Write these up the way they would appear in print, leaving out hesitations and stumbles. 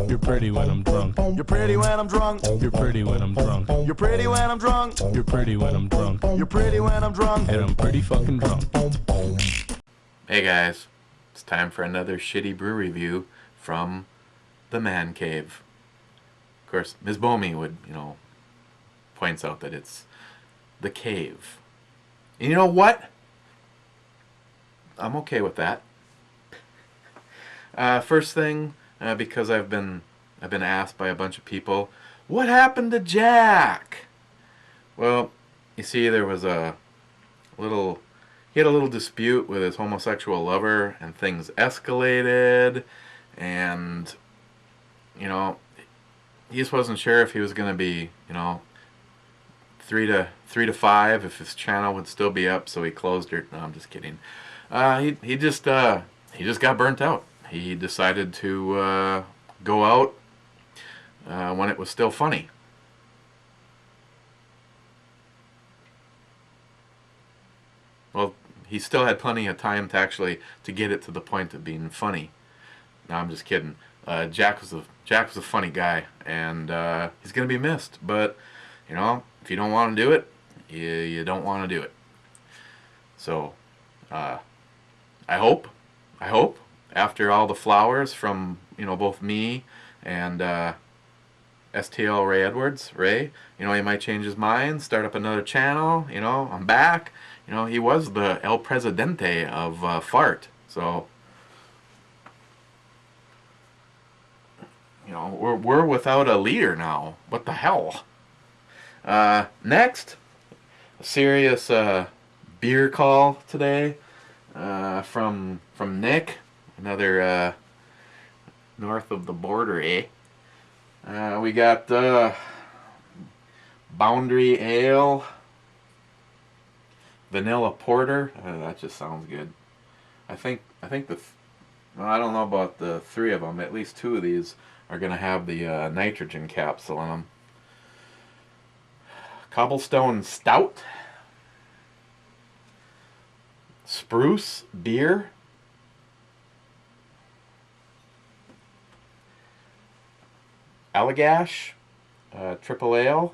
You're pretty when I'm drunk. You're pretty when I'm drunk. You're pretty when I'm drunk. You're pretty when I'm drunk. You're pretty when I'm drunk. You're pretty when I'm drunk. And I'm pretty fucking drunk. Hey guys, it's time for another shitty brew review from the man cave. Of course, Ms. Bomey would, points out that it's the cave. And you know what? I'm okay with that. First thing, because I've been asked by a bunch of people, what happened to Jack? Well, you see, there was he had a little dispute with his homosexual lover, and things escalated, and he just wasn't sure if he was going to be, 3 to 5, if his channel would still be up, so he closed it. No, I'm just kidding. He just got burnt out. He decided to go out when it was still funny. Well, he still had plenty of time to get it to the point of being funny. No, I'm just kidding. Jack was a funny guy, and he's gonna be missed. But if you don't want to do it, you don't want to do it. So I hope after all the flowers from both me and STL Ray, he might change his mind, start up another channel. I'm back. He was the El Presidente of fart. So we're without a leader now. What the hell? Next, a serious beer call today from Nick, another north of the border, eh? We got Boundary Ale, Vanilla Porter. That just sounds good. I think I don't know about the 3 of them. At least 2 of these are gonna have the nitrogen capsule in them. Cobblestone Stout, Spruce Beer, Allagash, Triple Ale.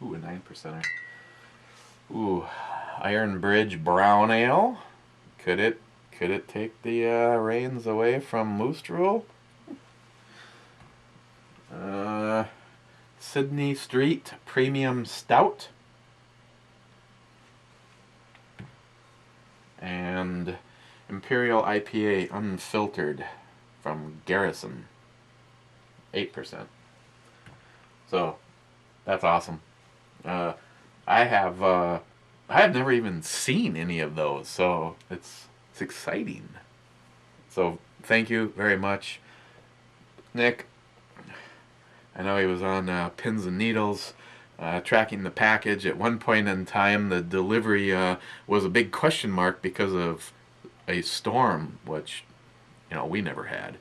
Ooh, a 9%er. Ooh, Iron Bridge Brown Ale. Could it take the reins away from Moose Drool? Sydney Street Premium Stout, and Imperial IPA Unfiltered from Garrison, 8%. So that's awesome. I have never even seen any of those, so it's exciting. So thank you very much, Nick. I know he was on pins and needles tracking the package. At one point in time, the delivery was a big question mark because of a storm, which we never had.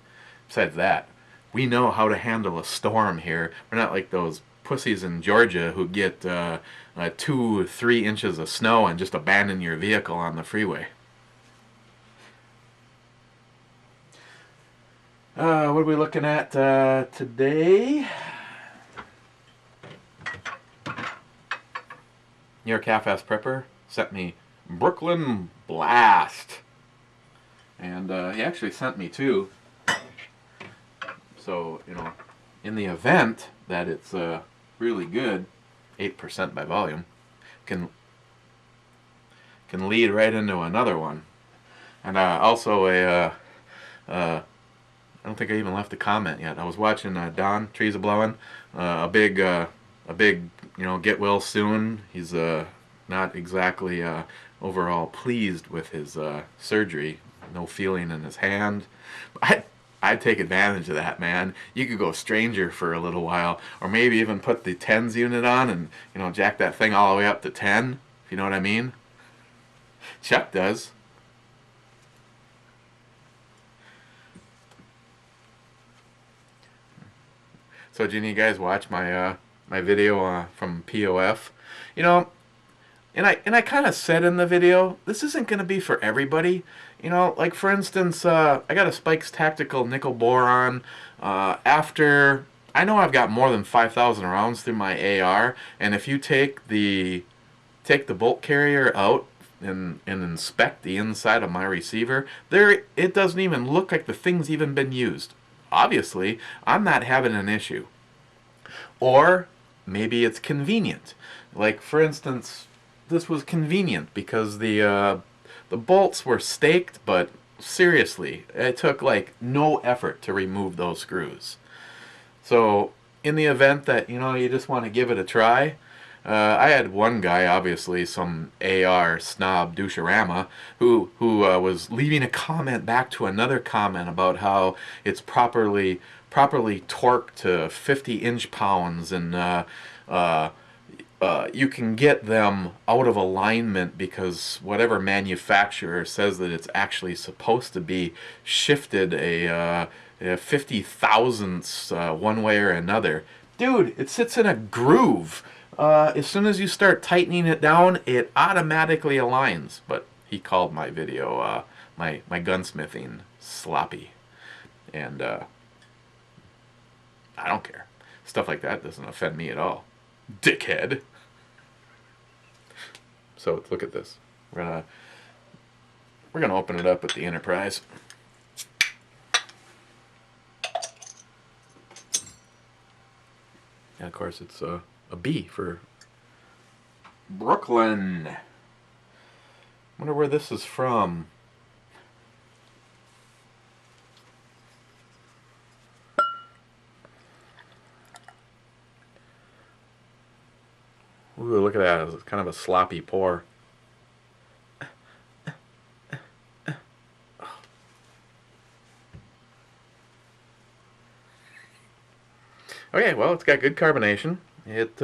Besides that, we know how to handle a storm here. We're not like those pussies in Georgia who get 2 or 3 inches of snow and just abandon your vehicle on the freeway. What are we looking at today? New York Half-Ass Prepper sent me Brooklyn Blast. And he actually sent me 2. So, in the event that it's really good, 8% by volume, can lead right into another one. And also I don't think I even left a comment yet. I was watching Don Trees a Blowin', a big get well soon. He's not exactly overall pleased with his surgery. No feeling in his hand. I'd take advantage of that, man. You could go stranger for a little while, or maybe even put the 10s unit on and jack that thing all the way up to 10. If you know what I mean. Chuck does. So did any of you guys watch my video from POF? I kind of said in the video, this isn't going to be for everybody. You know, like for instance, I got a Spikes Tactical Nickel Boron. After I know I've got more than 5,000 rounds through my AR, and if you take the bolt carrier out and inspect the inside of my receiver, it doesn't even look like the thing's even been used. Obviously, I'm not having an issue. Or maybe it's convenient. Like for instance, this was convenient because the bolts were staked, but seriously, it took like no effort to remove those screws. So in the event that you just want to give it a try, I had one guy, obviously some AR snob doucherama, who was leaving a comment back to another comment about how it's properly torqued to 50 inch-pounds, and you can get them out of alignment because whatever manufacturer says that it's actually supposed to be shifted a 50 thousandths one way or another. Dude, it sits in a groove. As soon as you start tightening it down, it automatically aligns. But he called my video, my gunsmithing, sloppy. And I don't care. Stuff like that doesn't offend me at all. Dickhead. So look at this. We're gonna open it up with the Enterprise. And of course it's a B for Brooklyn. Wonder where this is from. Ooh, look at that. It's kind of a sloppy pour. Okay, well, it's got good carbonation. It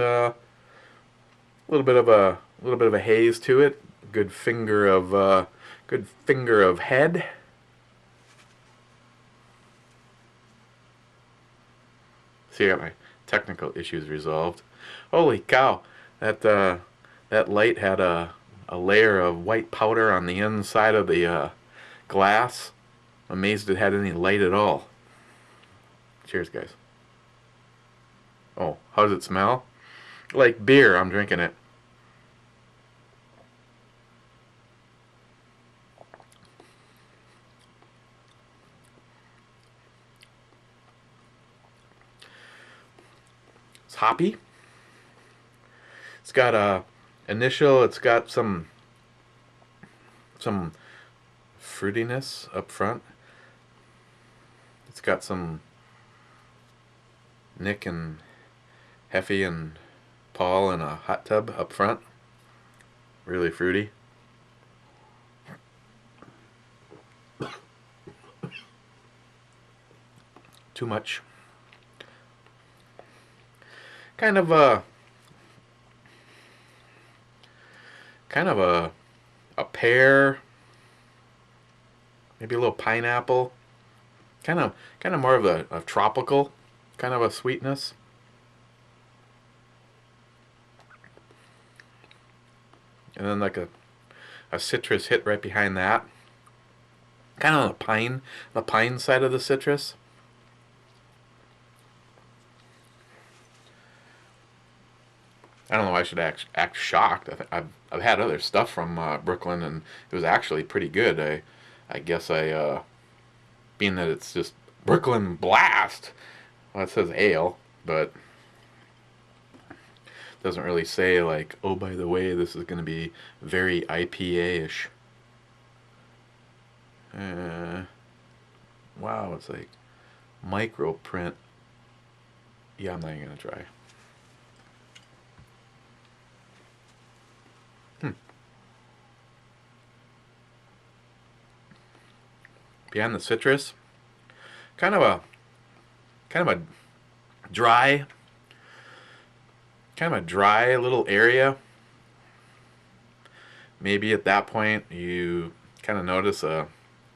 little bit of a haze to it. Good finger of head. See, I got my technical issues resolved. Holy cow! That light had a layer of white powder on the inside of the glass. Amazed it had any light at all. Cheers, guys. Oh, how does it smell? Like beer. I'm drinking it. It's hoppy. It's got a initial. It's got some fruitiness up front. It's got some Nick and Heffy and Paul in a hot tub up front. Really fruity. Too much. Kind of a pear, maybe a little pineapple. Kind of more of a tropical kind of a sweetness. And then like a citrus hit right behind that. Kind of the pine side of the citrus. I don't know why I should act shocked. I've had other stuff from Brooklyn, and it was actually pretty good. I guess being that it's just Brooklyn Blast, well, it says ale, but doesn't really say like, oh, by the way, this is going to be very IPA-ish. Wow, it's like micro print. Yeah, I'm not even going to try. Beyond the citrus, kind of a dry little area. Maybe at that point you kind of notice a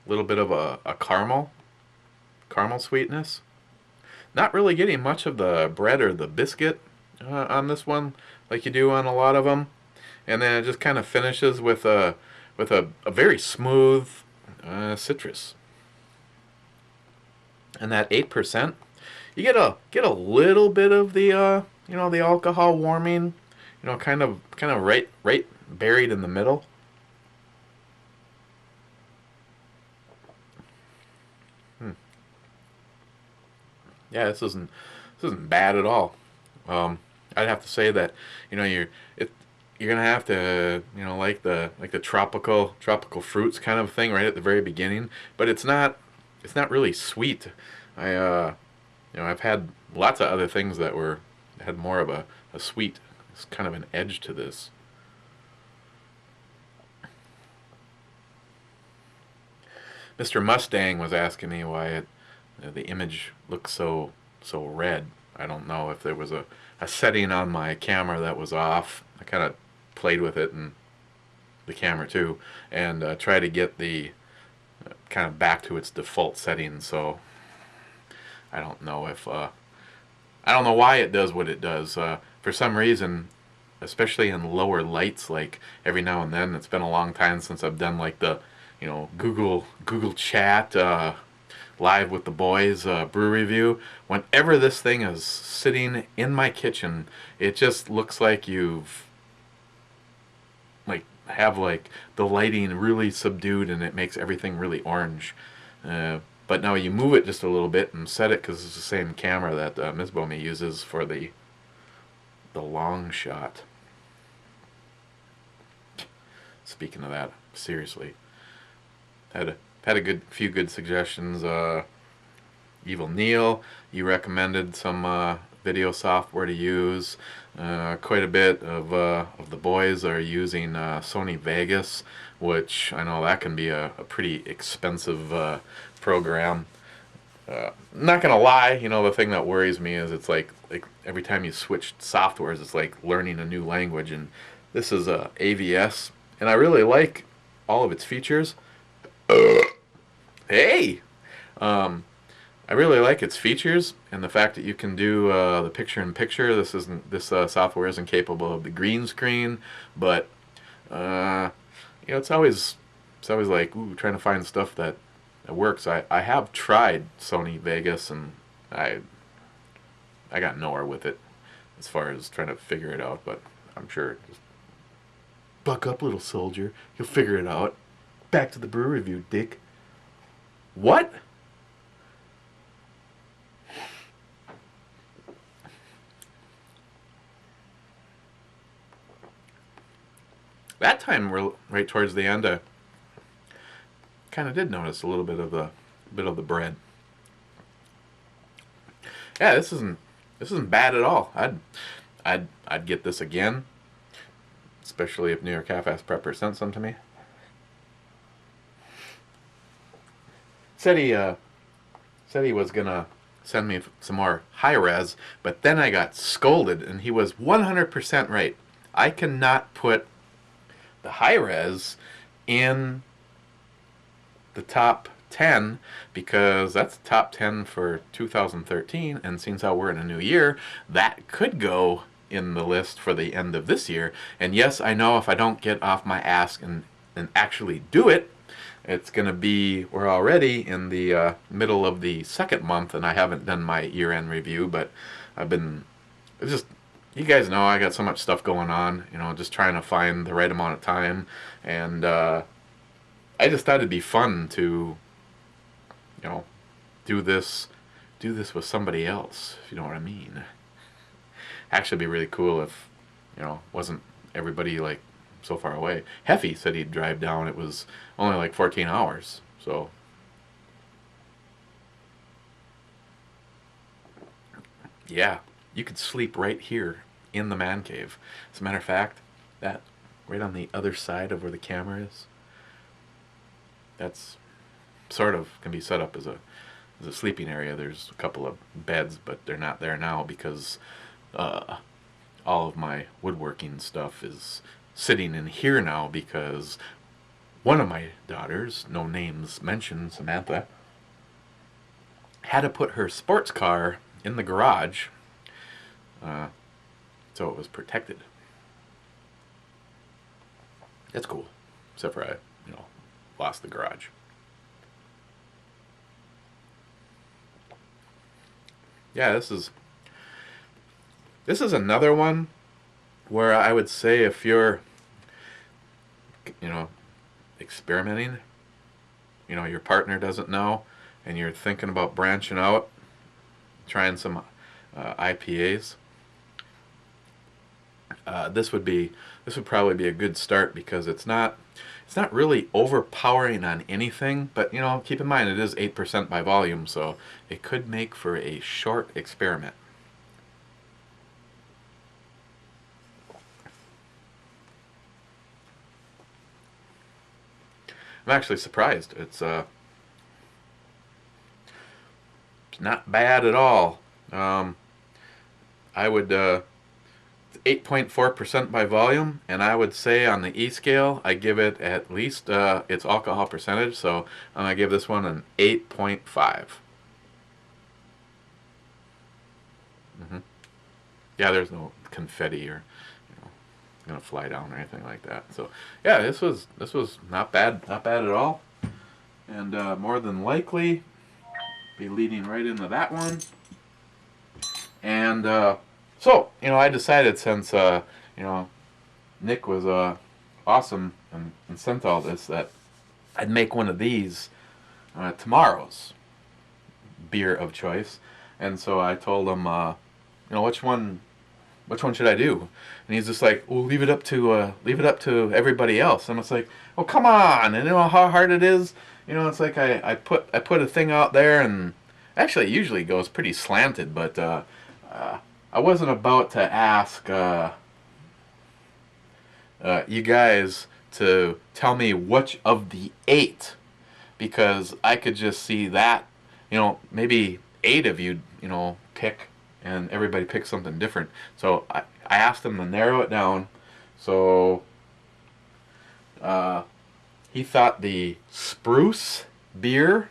little bit of a caramel sweetness. Not really getting much of the bread or the biscuit on this one like you do on a lot of them. and then it just kind of finishes with a very smooth citrus. And that 8%, you get a little bit of the the alcohol warming, kind of right buried in the middle. Yeah, this isn't bad at all. I'd have to say that you're gonna have to like the tropical fruits kind of thing right at the very beginning, but it's not really sweet. I've had lots of other things that had more of a sweet, kind of an edge to this. Mr. Mustang was asking me why the image looks so red. I don't know if there was a setting on my camera that was off. I kind of played with it and the camera too, and try to get the kind of back to its default setting. So I don't know why it does what it does. For some reason, especially in lower lights, like every now and then, it's been a long time since I've done like the Google Chat live with the boys brew review. Whenever this thing is sitting in my kitchen, it just looks like you've have the lighting really subdued, and it makes everything really orange. But now you move it just a little bit and set it, because it's the same camera that Ms. Bomi uses for the long shot. Speaking of that, seriously, had a few good suggestions. Evil Neil, you recommended some video software to use. Quite a bit of the boys are using Sony Vegas, which I know that can be a pretty expensive program. Not gonna lie, the thing that worries me is it's like every time you switch softwares, it's like learning a new language. And this is AVS, and I really like all of its features. Hey, I really like its features and the fact that you can do the picture-in-picture. This software isn't capable of the green screen, but it's always like trying to find stuff that works. I have tried Sony Vegas, and I got nowhere with it as far as trying to figure it out. But I'm sure, just buck up, little soldier. You'll figure it out. Back to the brew review, Dick. What? That time, right towards the end, I kind of did notice a little bit of the bread. Yeah, this isn't bad at all. I'd get this again, especially if New York Half-Ass Prepper sent some to me. Said he was gonna send me some more high res, but then I got scolded, and he was 100% right. I cannot put the high res in the top 10 because that's top 10 for 2013, and since how we're in a new year, that could go in the list for the end of this year. And yes, I know if I don't get off my ass and actually do it, it's gonna be, we're already in the middle of the second month, and I haven't done my year-end review. But you guys know I got so much stuff going on, just trying to find the right amount of time. And I just thought it'd be fun to, do this with somebody else, if you know what I mean. Actually, it'd be really cool if, wasn't everybody like so far away. Heffy said he'd drive down. It was only like 14 hours, so. Yeah, you could sleep right here in the man cave. As a matter of fact, that right on the other side of where the camera is, that's sort of can be set up as a sleeping area. There's a couple of beds, but they're not there now because all of my woodworking stuff is sitting in here now, because one of my daughters, no names mentioned, Samantha, had to put her sports car in the garage, so it was protected. it's cool. Except for I, lost the garage. Yeah, this is another one where I would say if you're, experimenting, your partner doesn't know, and you're thinking about branching out, trying some IPAs, this would probably be a good start, because it's not really overpowering on anything, but keep in mind it is 8% by volume, so it could make for a short experiment. I'm actually surprised. It's not bad at all. I would 8.4% by volume, and I would say on the E scale I give it at least its alcohol percentage, so I'm gonna give this one an 8.5. Yeah, there's no confetti or gonna fly down or anything like that. So yeah, this was not bad at all, and more than likely be leading right into that one. And so I decided, since Nick was awesome and sent all this, that I'd make one of these tomorrow's beer of choice. And so I told him, which one should I do? And he's just like, well, leave it up to everybody else. And it's like, well, come on. And how hard it is. It's like I put a thing out there, and actually it usually goes pretty slanted, but I wasn't about to ask you guys to tell me which of the 8, because I could just see that, maybe 8 of you, pick, and everybody picks something different. So I asked him to narrow it down. So he thought the spruce beer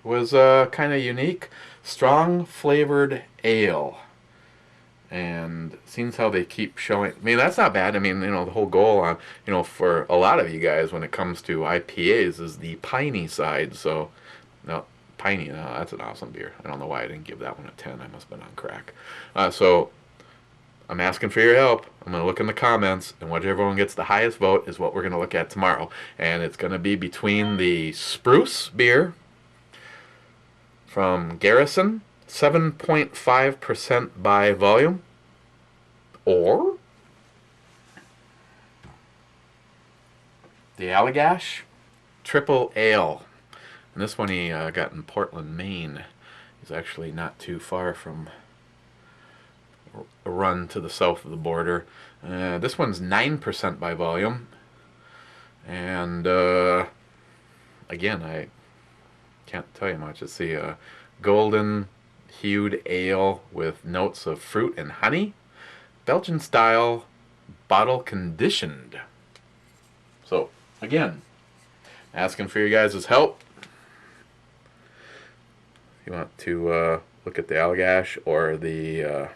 was kind of unique. Strong flavored ale. And seems how they keep showing. I mean, that's not bad. I mean, the whole goal on, for a lot of you guys when it comes to IPAs is the piney side. So, no, piney, no, that's an awesome beer. I don't know why I didn't give that one a 10. I must have been on crack. So, I'm asking for your help. I'm going to look in the comments, and whichever one gets the highest vote is what we're going to look at tomorrow. And it's going to be between the spruce beer from Garrison, 7.5% by volume, or the Allagash Triple Ale. And this one he got in Portland, Maine. He's actually not too far from a run to the south of the border. This one's 9% by volume. And again, I can't tell you much. It's the golden hued ale with notes of fruit and honey, Belgian style, bottle conditioned. So again, asking for your guys' help. If you want to look at the Allagash or the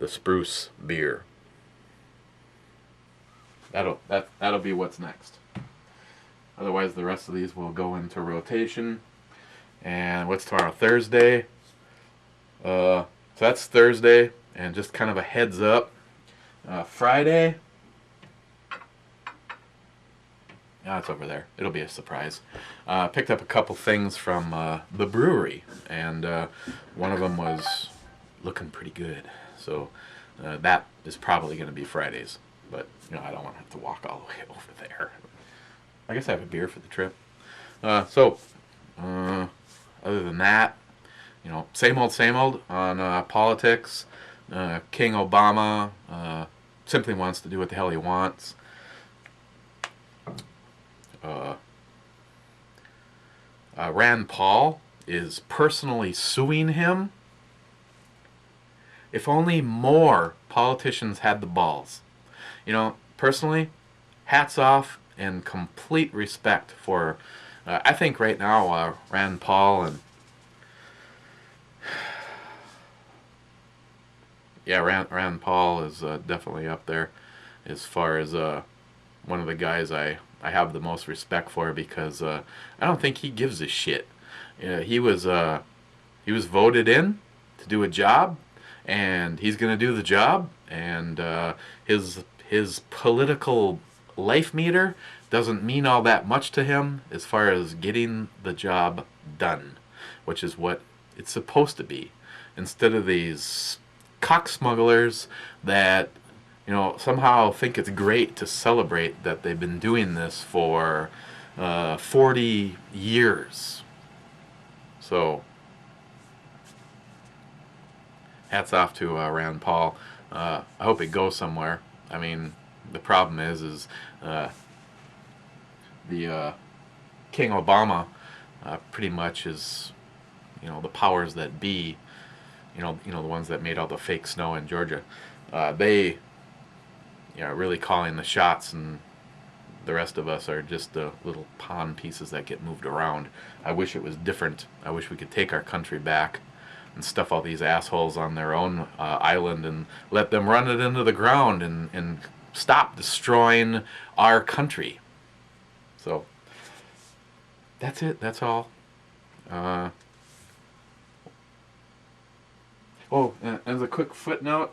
spruce beer, that'll be what's next. Otherwise, the rest of these will go into rotation. And what's tomorrow? Thursday. So that's Thursday, and just kind of a heads up. Friday. It's over there. It'll be a surprise. Picked up a couple things from the brewery, and one of them was looking pretty good. So that is probably going to be Fridays. But I don't want to have to walk all the way over there. I guess I have a beer for the trip. Other than that, same old on politics. King Obama simply wants to do what the hell he wants. Rand Paul is personally suing him. If only more politicians had the balls. Personally, hats off and complete respect for, I think right now, Rand Paul and, Rand Paul is definitely up there as far as one of the guys I have the most respect for, because I don't think he gives a shit. He was voted in to do a job, and he's going to do the job, and his political life meter doesn't mean all that much to him as far as getting the job done, which is what it's supposed to be, instead of these cock smugglers that, you know, somehow think it's great to celebrate that they've been doing this for 40 years. So hats off to Rand Paul. I hope it goes somewhere. I mean, the problem is the King Obama pretty much is, you know, the powers that be, you know, the ones that made all the fake snow in Georgia. They, you know, really calling the shots, and the rest of us are just the little pawn pieces that get moved around. I wish it was different. I wish we could take our country back and stuff all these assholes on their own island and let them run it into the ground and stop destroying our country. So that's it. That's all. Oh, and as a quick footnote,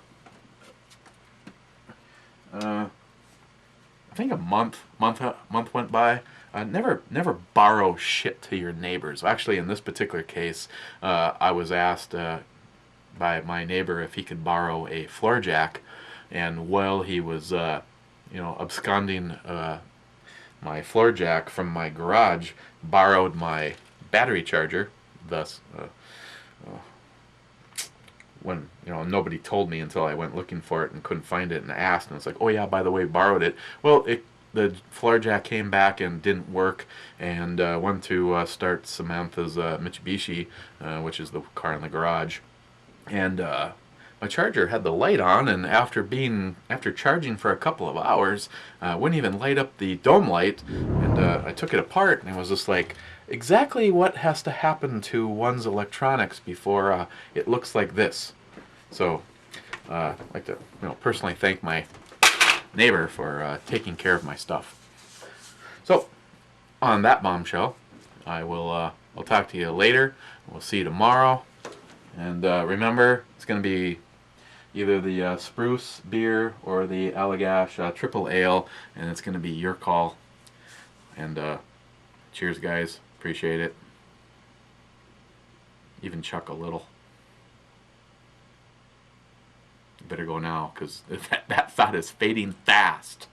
I think a month went by. Never borrow shit to your neighbors. Actually, in this particular case, I was asked by my neighbor if he could borrow a floor jack, and while he was, you know, absconding my floor jack from my garage, borrowed my battery charger. Thus, when, you know, nobody told me until I went looking for it and couldn't find it and asked, and it's like, oh yeah, by the way, borrowed it. Well, the floor jack came back and didn't work, and went to start Samantha's Mitsubishi, which is the car in the garage, and my charger had the light on, and after charging for a couple of hours, wouldn't even light up the dome light, and I took it apart, and it was just like, exactly what has to happen to one's electronics before it looks like this. So I'd like to, you know, personally thank my neighbor for taking care of my stuff. So on that bombshell, I'll talk to you later. We'll see you tomorrow, and remember, it's going to be either the spruce beer or the Allagash triple ale, and it's going to be your call. And cheers, guys. Appreciate it. Even chuck a little. You better go now, because that thought is fading fast.